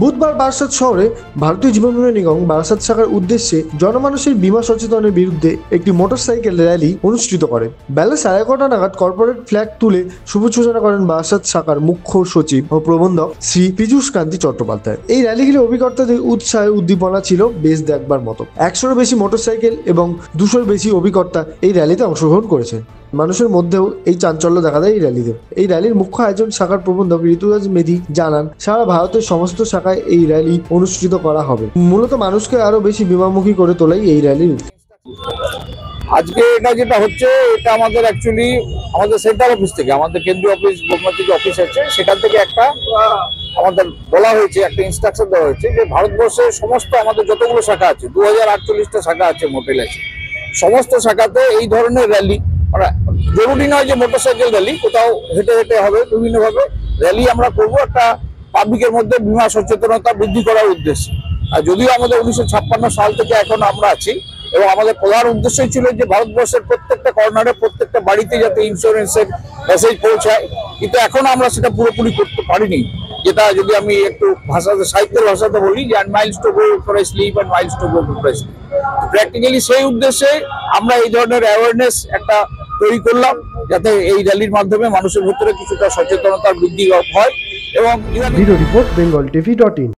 বুধবার বারাসাত শহরে ভারতীয় জীবন বীমা নিগম বারাসাত শাখার উদ্দেশ্যে জনমানুষের বীমা সচেতনের বিরুদ্ধে একটি মোটরসাইকেল র্যালি অনুষ্ঠিত করে। বেলা 11:30 নাগাদ কর্পোরেট ফ্ল্যাগ তুলে শুভ সূচনা করেন বারাসাত শাখার মুখ্য সচিব ও প্রবন্ধক শ্রী পীযূষ কান্তি চট্টোপাধ্যায়। এই র্যালি ঘিরে অভিকর্তাদের উৎসাহের উদ্দীপনা ছিল বেশ দেখবার মতো। 100-এরও বেশি মোটরসাইকেল এবং 200-এর বেশি অভিকর্তা এই র্যালিতে অংশগ্রহণ করেছেন। মানুষের মধ্যেও এই চাঞ্চল্য দেখা দেয় এই র্যালিতে। এই র্যালির মুখ্য আয়োজন শাখার প্রবন্ধক ঋতুরাজ মেধি জানান, সারা ভারতের সমস্ত শাখায় এই র্যালি অনুষ্ঠিত করা হবে। মূলত মানুষকে আরো বেশি বিমামুখী করে তোলাই এই র্যালির। আজকে এটা যেটা হচ্ছে, এটা আমাদের অ্যাকচুয়ালি আমাদের সেন্ট্রাল অফিস থেকে, আমাদের কেন্দ্রীয় অফিস গভর্নমেন্ট যে অফিস আছে সেখান থেকে একটা আমাদের বলা হয়েছে, একটা ইনস্ট্রাকশন দেওয়া হয়েছে যে ভারতবর্ষের সমস্ত আমাদের যতগুলো শাখা আছে, 2048টা শাখা আছে মোটেল আছে, সমস্ত শাখাতে এই ধরনের র্যালি, জরুরি নয় যে মোটরসাইকেল র্যালি, কোথাও হেঁটে হেঁটে হবে, বিভিন্নভাবে র্যালি আমরা করবো একটা পাবলিকের মধ্যে বীমা সচেতনতা বৃদ্ধি করার উদ্দেশ্যে। আর যদিও আমাদের 1956 সাল থেকে এখন আমরা আছি এবং আমাদের প্রধান উদ্দেশ্যই ছিল যে ভারতবর্ষের প্রত্যেকটা কর্নারে প্রত্যেকটা বাড়িতে যাতে ইন্স্যুরেন্সের মেসেজ পৌঁছায়, কিন্তু এখন আমরা সেটা পুরোপুরি করতে পারিনি। যেটা যদি আমি একটু ভাষাতে, সাহিত্যের ভাষাতে বলি যে miles to go for a sleep and miles to go for a sleep, practically সেই উদ্দেশ্যে আমরা এই ধরনের অ্যাওয়ারনেস একটা তৈরি করলাম, যাতে এই র্যালির মাধ্যমে মানুষের ভিতরে কিছুটা সচেতনতা বৃদ্ধি হয়। এবং রিপোর্ট bengaltv.in।